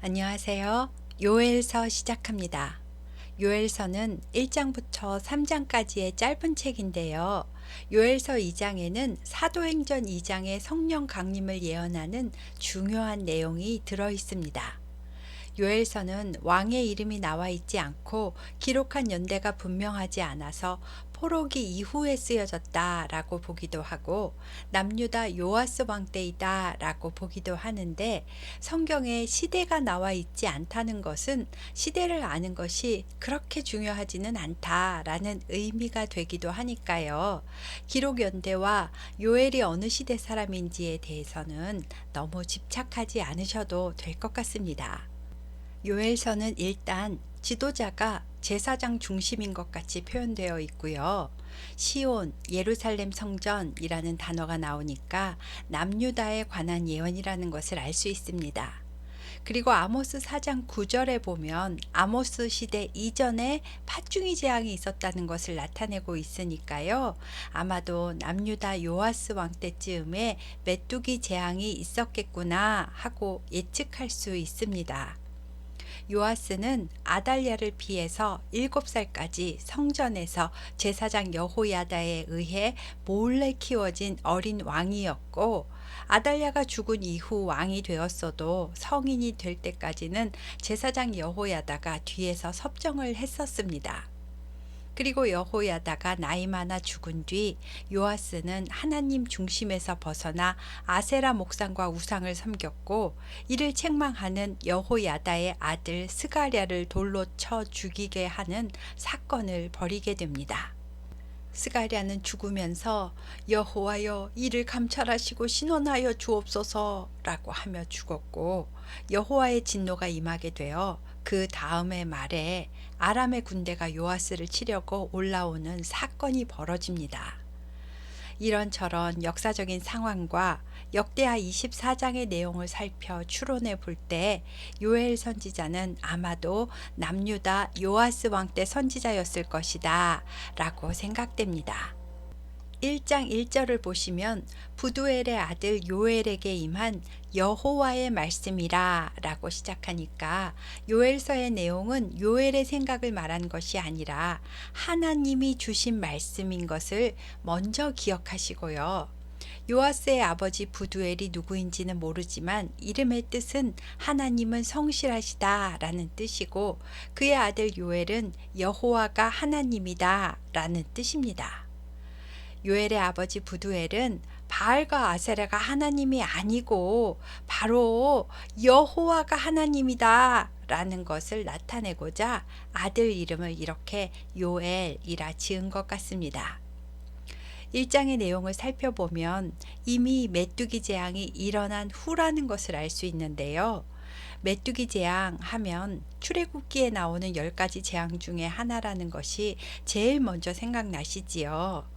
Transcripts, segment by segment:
안녕하세요. 요엘서 시작합니다. 요엘서는 1장부터 3장까지의 짧은 책인데요. 요엘서 2장에는 사도행전 2장의 성령 강림을 예언하는 중요한 내용이 들어 있습니다. 요엘서는 왕의 이름이 나와 있지 않고 기록한 연대가 분명하지 않아서 포로기 이후에 쓰여졌다라고 보기도 하고 남유다 요아스 왕 때이다라고 보기도 하는데, 성경에 시대가 나와 있지 않다는 것은 시대를 아는 것이 그렇게 중요하지는 않다라는 의미가 되기도 하니까요. 기록 연대와 요엘이 어느 시대 사람인지에 대해서는 너무 집착하지 않으셔도 될 것 같습니다. 요엘서는 일단 지도자가 제사장 중심인 것 같이 표현되어 있고요. 시온, 예루살렘 성전이라는 단어가 나오니까 남유다에 관한 예언이라는 것을 알 수 있습니다. 그리고 아모스 4장 9절에 보면 아모스 시대 이전에 팥중이 재앙이 있었다는 것을 나타내고 있으니까요. 아마도 남유다 요아스 왕 때쯤에 메뚜기 재앙이 있었겠구나 하고 예측할 수 있습니다. 요아스는 아달랴를 피해서 7살까지 성전에서 제사장 여호야다에 의해 몰래 키워진 어린 왕이었고, 아달랴가 죽은 이후 왕이 되었어도 성인이 될 때까지는 제사장 여호야다가 뒤에서 섭정을 했었습니다. 그리고 여호야다가 나이 많아 죽은 뒤 요아스는 하나님 중심에서 벗어나 아세라 목상과 우상을 섬겼고, 이를 책망하는 여호야다의 아들 스가랴를 돌로 쳐 죽이게 하는 사건을 벌이게 됩니다. 스가랴는 죽으면서 여호와여, 이를 감찰하시고 신원하여 주옵소서라고 하며 죽었고, 여호와의 진노가 임하게 되어 그 다음의 말에 아람의 군대가 요아스를 치려고 올라오는 사건이 벌어집니다. 이런저런 역사적인 상황과 역대하 24장의 내용을 살펴 추론해 볼 때 요엘 선지자는 아마도 남유다 요아스 왕 때 선지자였을 것이다 라고 생각됩니다. 1장 1절을 보시면 부두엘의 아들 요엘에게 임한 여호와의 말씀이라 라고 시작하니까 요엘서의 내용은 요엘의 생각을 말한 것이 아니라 하나님이 주신 말씀인 것을 먼저 기억하시고요. 요아스의 아버지 부두엘이 누구인지는 모르지만 이름의 뜻은 하나님은 성실하시다 라는 뜻이고, 그의 아들 요엘은 여호와가 하나님이다 라는 뜻입니다. 요엘의 아버지 부두엘은 바알과 아세라가 하나님이 아니고 바로 여호와가 하나님이다 라는 것을 나타내고자 아들 이름을 이렇게 요엘이라 지은 것 같습니다. 1장의 내용을 살펴보면 이미 메뚜기 재앙이 일어난 후라는 것을 알 수 있는데요. 메뚜기 재앙 하면 출애굽기에 나오는 10가지 재앙 중에 하나라는 것이 제일 먼저 생각나시지요.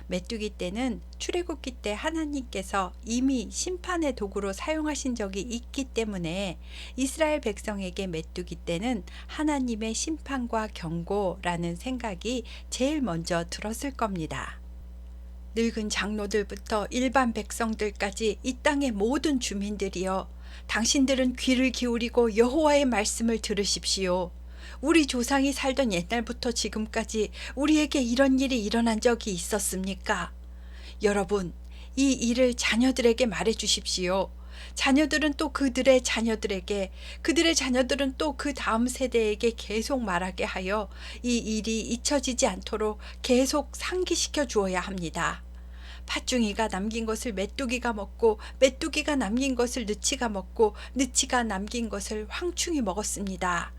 메뚜기 떼는 출애굽기 때 하나님께서 이미 심판의 도구로 사용하신 적이 있기 때문에 이스라엘 백성에게 메뚜기 떼는 하나님의 심판과 경고라는 생각이 제일 먼저 들었을 겁니다. 늙은 장로들부터 일반 백성들까지 이 땅의 모든 주민들이여, 당신들은 귀를 기울이고 여호와의 말씀을 들으십시오. 우리 조상이 살던 옛날부터 지금까지 우리에게 이런 일이 일어난 적이 있었습니까? 여러분, 이 일을 자녀들에게 말해 주십시오. 자녀들은 또 그들의 자녀들에게, 그들의 자녀들은 또 그 다음 세대에게 계속 말하게 하여 이 일이 잊혀지지 않도록 계속 상기시켜 주어야 합니다. 팥중이가 남긴 것을 메뚜기가 먹고, 메뚜기가 남긴 것을 느치가 먹고, 느치가 남긴 것을 황충이 먹었습니다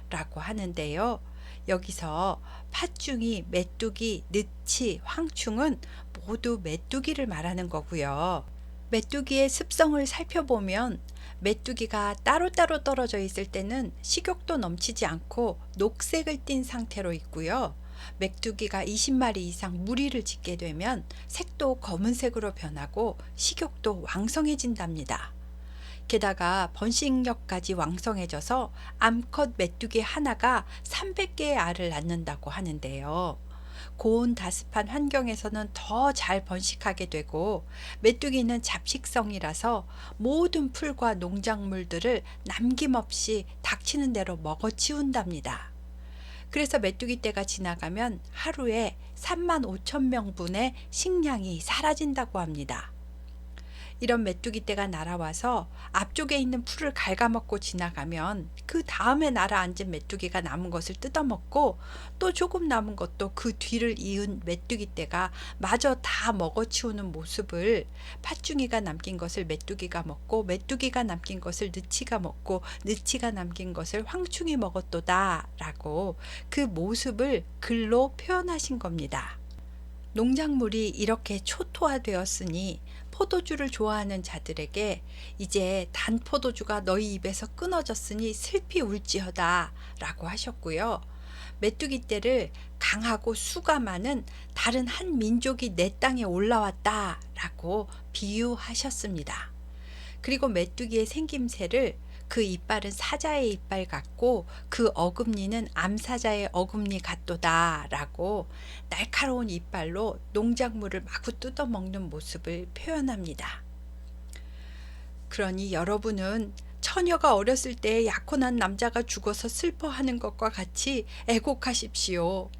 라고 하는데요. 여기서 팥중이, 메뚜기, 느치, 황충은 모두 메뚜기를 말하는 거고요. 메뚜기의 습성을 살펴보면 메뚜기가 따로따로 떨어져 있을 때는 식욕도 넘치지 않고 녹색을 띤 상태로 있고요. 메뚜기가 20마리 이상 무리를 짓게 되면 색도 검은색으로 변하고 식욕도 왕성해진답니다. 게다가 번식력까지 왕성해져서 암컷 메뚜기 하나가 300개의 알을 낳는다고 하는데요. 고온다습한 환경에서는 더 잘 번식하게 되고, 메뚜기는 잡식성이라서 모든 풀과 농작물들을 남김없이 닥치는 대로 먹어치운답니다. 그래서 메뚜기 떼가 지나가면 하루에 35,000명분의 식량이 사라진다고 합니다. 이런 메뚜기 떼가 날아와서 앞쪽에 있는 풀을 갉아먹고 지나가면 그 다음에 날아앉은 메뚜기가 남은 것을 뜯어먹고, 또 조금 남은 것도 그 뒤를 이은 메뚜기 떼가 마저 다 먹어치우는 모습을, 팥중이가 남긴 것을 메뚜기가 먹고 메뚜기가 남긴 것을 느치가 먹고 느치가 남긴 것을 황충이 먹었도다 라고 그 모습을 글로 표현하신 겁니다. 농작물이 이렇게 초토화되었으니 포도주를 좋아하는 자들에게 이제 단 포도주가 너희 입에서 끊어졌으니 슬피 울지어다 라고 하셨고요. 메뚜기 떼를 강하고 수가 많은 다른 한 민족이 내 땅에 올라왔다 라고 비유하셨습니다. 그리고 메뚜기의 생김새를 그 이빨은 사자의 이빨 같고 그 어금니는 암사자의 어금니 같도다 라고 날카로운 이빨로 농작물을 마구 뜯어먹는 모습을 표현합니다. 그러니 여러분은 처녀가 어렸을 때 약혼한 남자가 죽어서 슬퍼하는 것과 같이 애곡하십시오.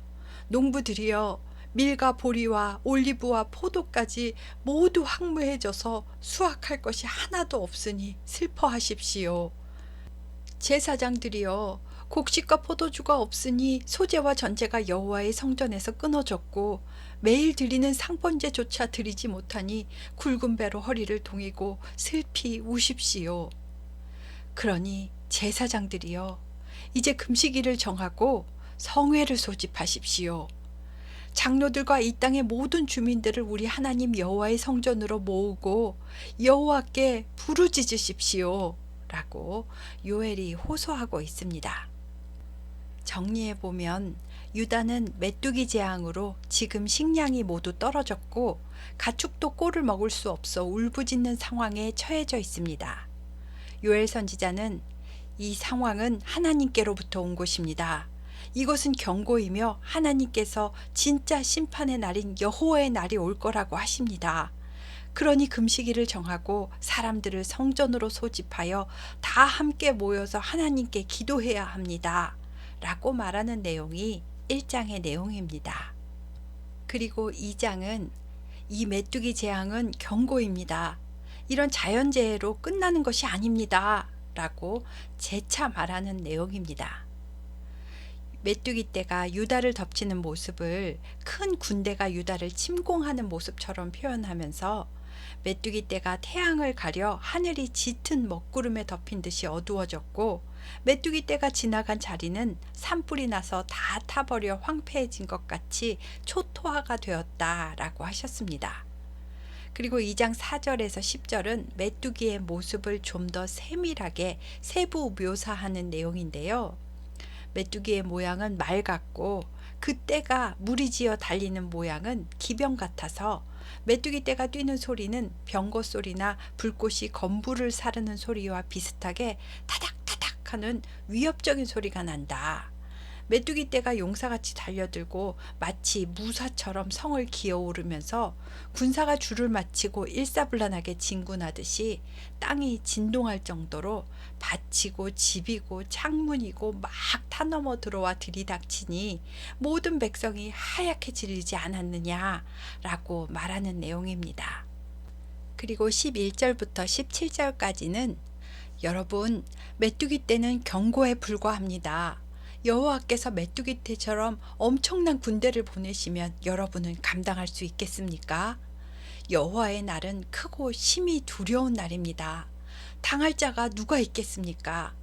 농부들이여, 밀과 보리와 올리브와 포도까지 모두 황무해져서 수확할 것이 하나도 없으니 슬퍼하십시오. 제사장들이여, 곡식과 포도주가 없으니 소제와 전제가 여호와의 성전에서 끊어졌고 매일 드리는 상번제조차 드리지 못하니 굵은 배로 허리를 동이고 슬피 우십시오. 그러니 제사장들이여, 이제 금식일을 정하고 성회를 소집하십시오. 장로들과 이 땅의 모든 주민들을 우리 하나님 여호와의 성전으로 모으고 여호와께 부르짖으십시오 라고 요엘이 호소하고 있습니다. 정리해보면 유다는 메뚜기 재앙으로 지금 식량이 모두 떨어졌고 가축도 꼴을 먹을 수 없어 울부짖는 상황에 처해져 있습니다. 요엘 선지자는 이 상황은 하나님께로부터 온 것입니다. 이것은 경고이며 하나님께서 진짜 심판의 날인 여호와의 날이 올 거라고 하십니다. 그러니 금식일을 정하고 사람들을 성전으로 소집하여 다 함께 모여서 하나님께 기도해야 합니다 라고 말하는 내용이 1장의 내용입니다. 그리고 2장은 이 메뚜기 재앙은 경고입니다. 이런 자연재해로 끝나는 것이 아닙니다 라고 재차 말하는 내용입니다. 메뚜기 떼가 유다를 덮치는 모습을 큰 군대가 유다를 침공하는 모습처럼 표현하면서 메뚜기 떼가 태양을 가려 하늘이 짙은 먹구름에 덮인 듯이 어두워졌고 메뚜기 떼가 지나간 자리는 산불이 나서 다 타버려 황폐해진 것 같이 초토화가 되었다라고 하셨습니다. 그리고 2장 4절에서 10절은 메뚜기의 모습을 좀 더 세밀하게 세부 묘사하는 내용인데요. 메뚜기의 모양은 말 같고 그 떼가 무리지어 달리는 모양은 기병 같아서 메뚜기 떼가 뛰는 소리는 병거 소리나 불꽃이 건불을 사르는 소리와 비슷하게 타닥타닥 하는 위협적인 소리가 난다. 메뚜기 떼가 용사같이 달려들고 마치 무사처럼 성을 기어오르면서 군사가 줄을 마치고 일사불란하게 진군하듯이 땅이 진동할 정도로 밭이고 집이고 창문이고 막 타넘어 들어와 들이닥치니 모든 백성이 하얗게 질리지 않았느냐라고 말하는 내용입니다. 그리고 11절부터 17절까지는 여러분, 메뚜기 떼는 경고에 불과합니다. 여호와께서 메뚜기 떼처럼 엄청난 군대를 보내시면 여러분은 감당할 수 있겠습니까? 여호와의 날은 크고 심히 두려운 날입니다. 당할 자가 누가 있겠습니까?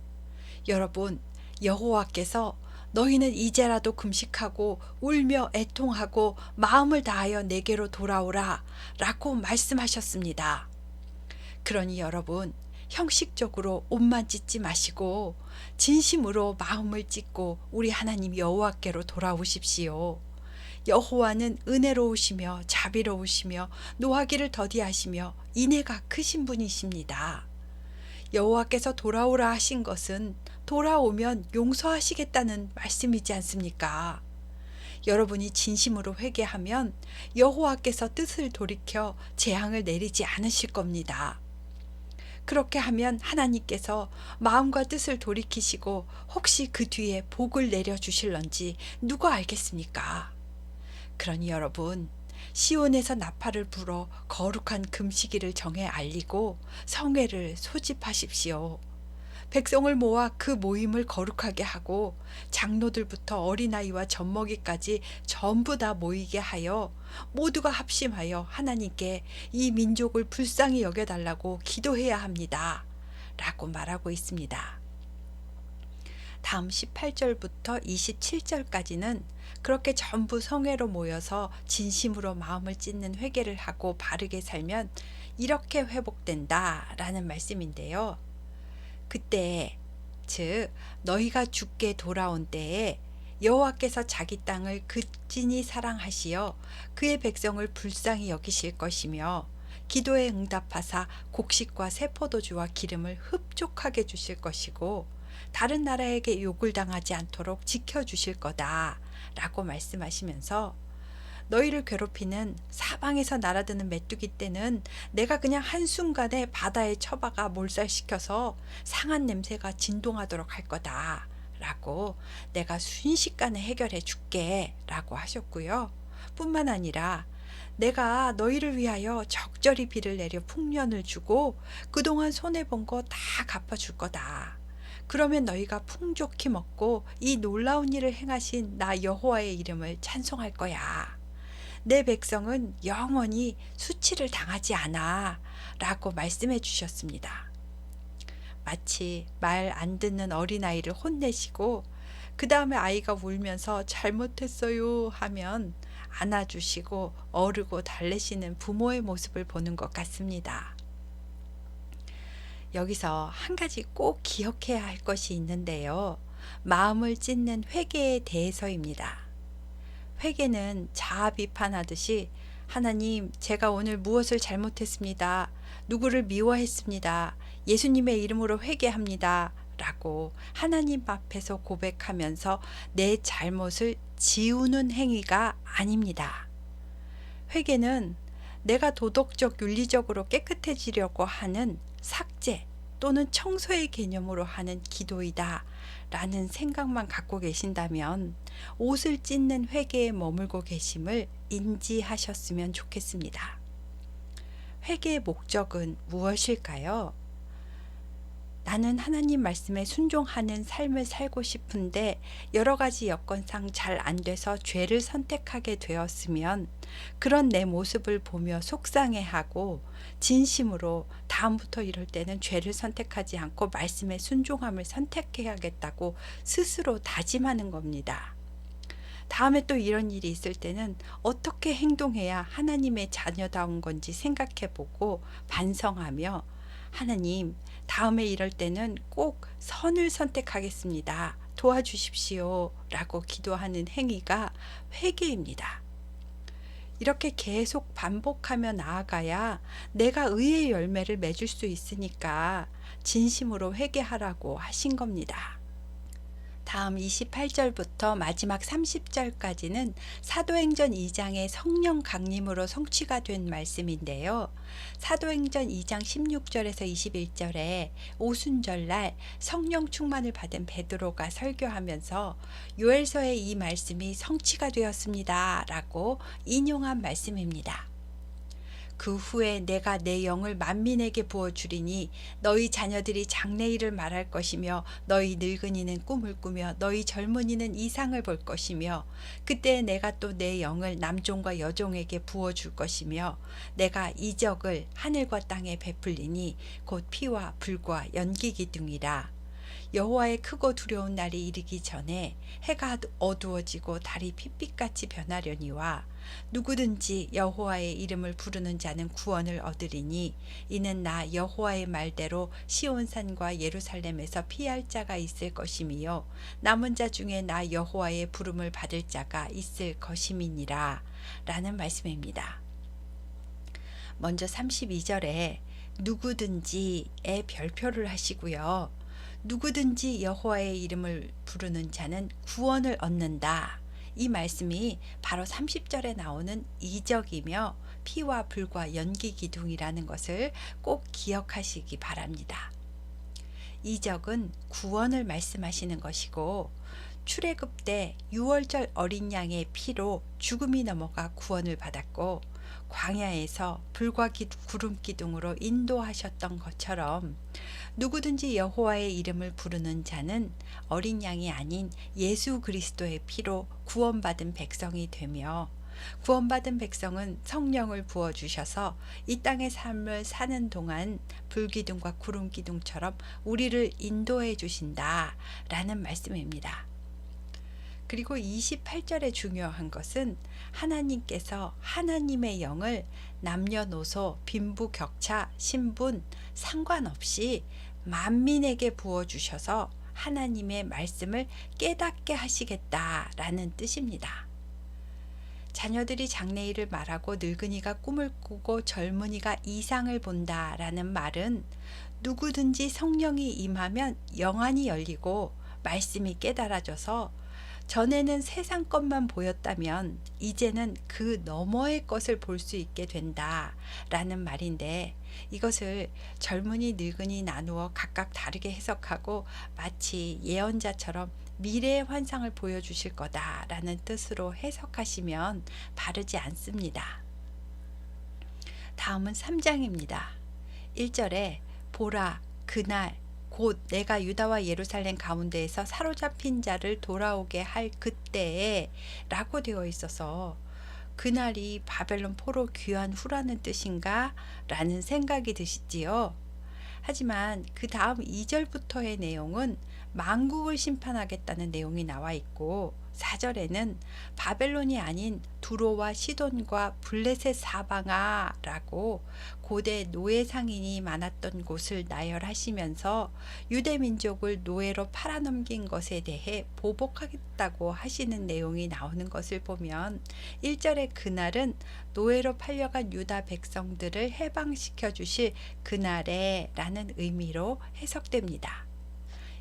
여러분, 여호와께서 너희는 이제라도 금식하고 울며 애통하고 마음을 다하여 내게로 돌아오라 라고 말씀하셨습니다. 그러니 여러분, 형식적으로 옷만 찢지 마시고 진심으로 마음을 찢고 우리 하나님 여호와께로 돌아오십시오. 여호와는 은혜로우시며 자비로우시며 노하기를 더디하시며 인애가 크신 분이십니다. 여호와께서 돌아오라 하신 것은 돌아오면 용서하시겠다는 말씀이지 않습니까? 여러분이 진심으로 회개하면 여호와께서 뜻을 돌이켜 재앙을 내리지 않으실 겁니다. 그렇게 하면 하나님께서 마음과 뜻을 돌이키시고 혹시 그 뒤에 복을 내려주실런지 누가 알겠습니까? 그러니 여러분, 시온에서 나팔을 불어 거룩한 금시기를 정해 알리고 성회를 소집하십시오. 백성을 모아 그 모임을 거룩하게 하고 장로들부터 어린아이와 젖먹이까지 전부 다 모이게 하여 모두가 합심하여 하나님께 이 민족을 불쌍히 여겨달라고 기도해야 합니다. 라고 말하고 있습니다. 다음 18절부터 27절까지는 그렇게 전부 성회로 모여서 진심으로 마음을 찢는 회개를 하고 바르게 살면 이렇게 회복된다 라는 말씀인데요. 그때 즉 너희가 주께 돌아온 때에 여호와께서 자기 땅을 극진히 사랑하시어 그의 백성을 불쌍히 여기실 것이며 기도에 응답하사 곡식과 새 포도주와 기름을 흡족하게 주실 것이고 다른 나라에게 욕을 당하지 않도록 지켜주실 거다 라고 말씀하시면서 너희를 괴롭히는 사방에서 날아드는 메뚜기 떼는 내가 그냥 한순간에 바다에 처박아 몰살시켜서 상한 냄새가 진동하도록 할 거다 라고 내가 순식간에 해결해 줄게 라고 하셨고요. 뿐만 아니라 내가 너희를 위하여 적절히 비를 내려 풍년을 주고 그동안 손해본 거 다 갚아줄 거다. 그러면 너희가 풍족히 먹고 이 놀라운 일을 행하신 나 여호와의 이름을 찬송할 거야. 내 백성은 영원히 수치를 당하지 않아 라고 말씀해 주셨습니다. 마치 말 안 듣는 어린아이를 혼내시고 그 다음에 아이가 울면서 잘못했어요 하면 안아주시고 어르고 달래시는 부모의 모습을 보는 것 같습니다. 여기서 한 가지 꼭 기억해야 할 것이 있는데요. 마음을 찢는 회개에 대해서입니다. 회개는 자아 비판하듯이 하나님, 제가 오늘 무엇을 잘못했습니다. 누구를 미워했습니다. 예수님의 이름으로 회개합니다. 라고 하나님 앞에서 고백하면서 내 잘못을 지우는 행위가 아닙니다. 회개는 내가 도덕적, 윤리적으로 깨끗해지려고 하는 삭제 또는 청소의 개념으로 하는 기도이다 라는 생각만 갖고 계신다면 옷을 찢는 회개에 머물고 계심을 인지하셨으면 좋겠습니다. 회개의 목적은 무엇일까요? 나는 하나님 말씀에 순종하는 삶을 살고 싶은데 여러 가지 여건상 잘 안 돼서 죄를 선택하게 되었으면 그런 내 모습을 보며 속상해하고 진심으로 다음부터 이럴 때는 죄를 선택하지 않고 말씀에 순종함을 선택해야겠다고 스스로 다짐하는 겁니다. 다음에 또 이런 일이 있을 때는 어떻게 행동해야 하나님의 자녀다운 건지 생각해보고 반성하며 하나님, 다음에 이럴 때는 꼭 선을 선택하겠습니다. 도와주십시오. 라고 기도하는 행위가 회개입니다. 이렇게 계속 반복하며 나아가야 내가 의의 열매를 맺을 수 있으니까 진심으로 회개하라고 하신 겁니다. 다음 28절부터 마지막 30절까지는 사도행전 2장의 성령 강림으로 성취가 된 말씀인데요. 사도행전 2장 16절에서 21절에 오순절날 성령 충만을 받은 베드로가 설교하면서 요엘서의 이 말씀이 성취가 되었습니다 라고 인용한 말씀입니다. 그 후에 내가 내 영을 만민에게 부어주리니 너희 자녀들이 장래일을 말할 것이며 너희 늙은이는 꿈을 꾸며 너희 젊은이는 이상을 볼 것이며 그때 내가 또 내 영을 남종과 여종에게 부어줄 것이며 내가 이적을 하늘과 땅에 베풀리니 곧 피와 불과 연기 기둥이라. 여호와의 크고 두려운 날이 이르기 전에 해가 어두워지고 달이 핏빛같이 변하려니와 누구든지 여호와의 이름을 부르는 자는 구원을 얻으리니 이는 나 여호와의 말대로 시온산과 예루살렘에서 피할 자가 있을 것이미요 남은 자 중에 나 여호와의 부름을 받을 자가 있을 것임이니라 라는 말씀입니다. 먼저 32절에 누구든지에 별표를 하시고요. 누구든지 여호와의 이름을 부르는 자는 구원을 얻는다. 이 말씀이 바로 30절에 나오는 이적이며 피와 불과 연기 기둥이라는 것을 꼭 기억하시기 바랍니다. 이적은 구원을 말씀하시는 것이고 출애굽 때 유월절 어린 양의 피로 죽음이 넘어가 구원을 받았고 광야에서 불과 구름 기둥으로 인도하셨던 것처럼 누구든지 여호와의 이름을 부르는 자는 어린 양이 아닌 예수 그리스도의 피로 구원받은 백성이 되며 구원받은 백성은 성령을 부어주셔서 이 땅의 삶을 사는 동안 불기둥과 구름기둥처럼 우리를 인도해 주신다 라는 말씀입니다. 그리고 28절에 중요한 것은 하나님께서 하나님의 영을 남녀노소, 빈부격차, 신분 상관없이 만민에게 부어주셔서 하나님의 말씀을 깨닫게 하시겠다라는 뜻입니다. 자녀들이 장래일을 말하고 늙은이가 꿈을 꾸고 젊은이가 이상을 본다라는 말은 누구든지 성령이 임하면 영안이 열리고 말씀이 깨달아져서 전에는 세상 것만 보였다면 이제는 그 너머의 것을 볼 수 있게 된다라는 말인데, 이것을 젊은이 늙은이 나누어 각각 다르게 해석하고 마치 예언자처럼 미래의 환상을 보여주실 거다라는 뜻으로 해석하시면 바르지 않습니다. 다음은 3장입니다. 1절에 보라 그날 곧 내가 유다와 예루살렘 가운데에서 사로잡힌 자를 돌아오게 할 그때에 라고 되어 있어서 그날이 바벨론 포로 귀환 후라는 뜻인가 라는 생각이 드시지요. 하지만 그 다음 2절부터의 내용은 만국을 심판하겠다는 내용이 나와 있고 4절에는 바벨론이 아닌 두로와 시돈과 블레셋 사방아 라고 고대 노예 상인이 많았던 곳을 나열하시면서 유대 민족을 노예로 팔아넘긴 것에 대해 보복하겠다고 하시는 내용이 나오는 것을 보면 1절의 그날은 노예로 팔려간 유다 백성들을 해방시켜 주실 그날에 라는 의미로 해석됩니다.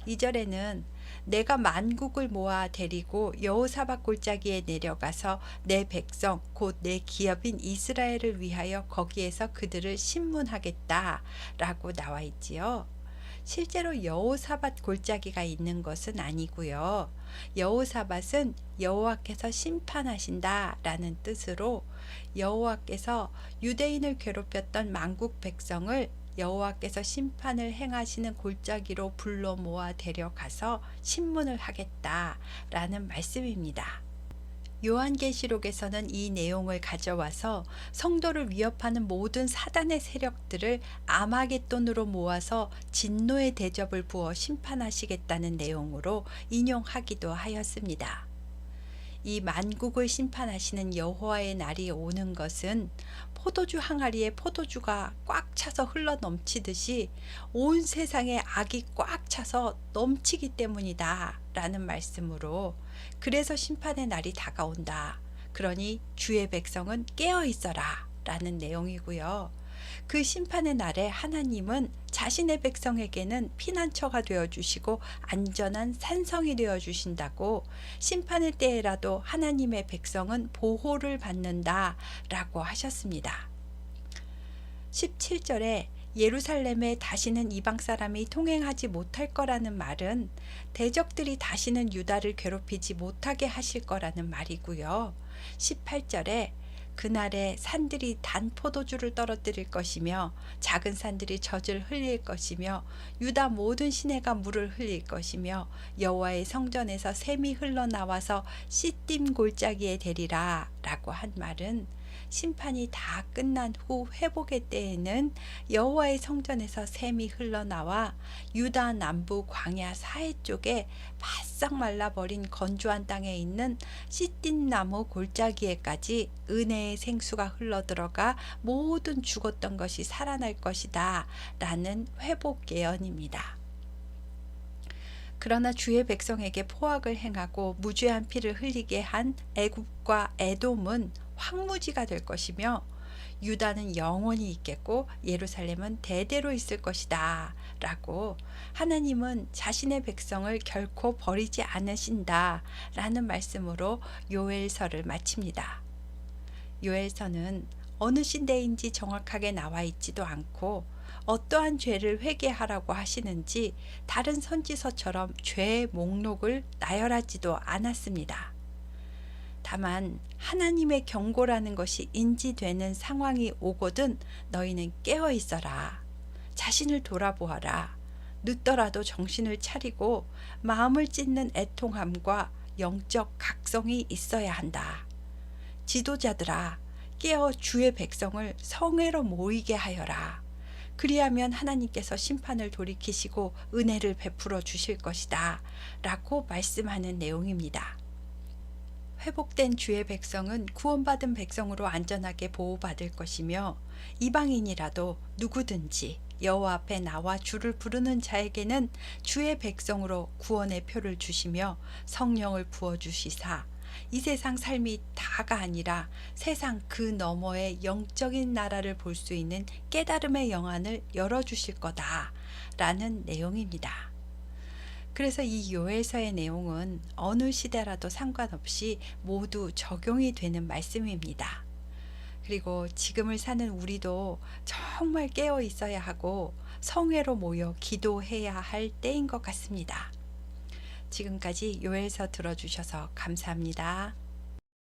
2절에는 내가 만국을 모아 데리고 여호사밧 골짜기에 내려가서 내 백성 곧 내 기업인 이스라엘을 위하여 거기에서 그들을 심문하겠다 라고 나와 있지요. 실제로 여호사밧 골짜기가 있는 것은 아니고요. 여호사밧은 여호와께서 심판하신다 라는 뜻으로 여호와께서 유대인을 괴롭혔던 만국 백성을 여호와께서 심판을 행하시는 골짜기로 불러 모아 데려가서 심문을 하겠다라는 말씀입니다. 요한계시록에서는 이 내용을 가져와서 성도를 위협하는 모든 사단의 세력들을 아마겟돈으로 모아서 진노의 대접을 부어 심판하시겠다는 내용으로 인용하기도 하였습니다. 이 만국을 심판하시는 여호와의 날이 오는 것은 포도주 항아리에 포도주가 꽉 차서 흘러 넘치듯이 온 세상에 악이 꽉 차서 넘치기 때문이다 라는 말씀으로, 그래서 심판의 날이 다가온다. 그러니 주의 백성은 깨어 있어라 라는 내용이고요. 그 심판의 날에 하나님은 자신의 백성에게는 피난처가 되어주시고 안전한 산성이 되어주신다고, 심판의 때에라도 하나님의 백성은 보호를 받는다 라고 하셨습니다. 17절에 예루살렘에 다시는 이방 사람이 통행하지 못할 거라는 말은 대적들이 다시는 유다를 괴롭히지 못하게 하실 거라는 말이고요. 18절에 그날에 산들이 단 포도주를 떨어뜨릴 것이며 작은 산들이 젖을 흘릴 것이며 유다 모든 시내가 물을 흘릴 것이며 여호와의 성전에서 샘이 흘러나와서 시딤 골짜기에 대리라 라고 한 말은, 심판이 다 끝난 후 회복의 때에는 여호와의 성전에서 샘이 흘러나와 유다 남부 광야 사해 쪽에 바싹 말라버린 건조한 땅에 있는 시딘 나무 골짜기에까지 은혜의 생수가 흘러들어가 모든 죽었던 것이 살아날 것이다 라는 회복 예언입니다. 그러나 주의 백성에게 포악을 행하고 무죄한 피를 흘리게 한 애굽과 에돔은 황무지가 될 것이며 유다는 영원히 있겠고 예루살렘은 대대로 있을 것이다 라고 하나님은 자신의 백성을 결코 버리지 않으신다 라는 말씀으로 요엘서를 마칩니다. 요엘서는 어느 시대인지 정확하게 나와 있지도 않고 어떠한 죄를 회개하라고 하시는지 다른 선지서처럼 죄의 목록을 나열하지도 않았습니다. 다만 하나님의 경고라는 것이 인지되는 상황이 오거든 너희는 깨어 있어라. 자신을 돌아보아라. 늦더라도 정신을 차리고 마음을 찢는 애통함과 영적 각성이 있어야 한다. 지도자들아, 깨어 주의 백성을 성회로 모이게 하여라. 그리하면 하나님께서 심판을 돌이키시고 은혜를 베풀어 주실 것이다 라고 말씀하는 내용입니다. 회복된 주의 백성은 구원받은 백성으로 안전하게 보호받을 것이며 이방인이라도 누구든지 여호와 앞에 나와 주를 부르는 자에게는 주의 백성으로 구원의 표를 주시며 성령을 부어주시사 이 세상 삶이 다가 아니라 세상 그 너머의 영적인 나라를 볼 수 있는 깨달음의 영안을 열어주실 거다 라는 내용입니다. 그래서 이 요엘서의 내용은 어느 시대라도 상관없이 모두 적용이 되는 말씀입니다. 그리고 지금을 사는 우리도 정말 깨어 있어야 하고 성회로 모여 기도해야 할 때인 것 같습니다. 지금까지 요엘서 들어주셔서 감사합니다.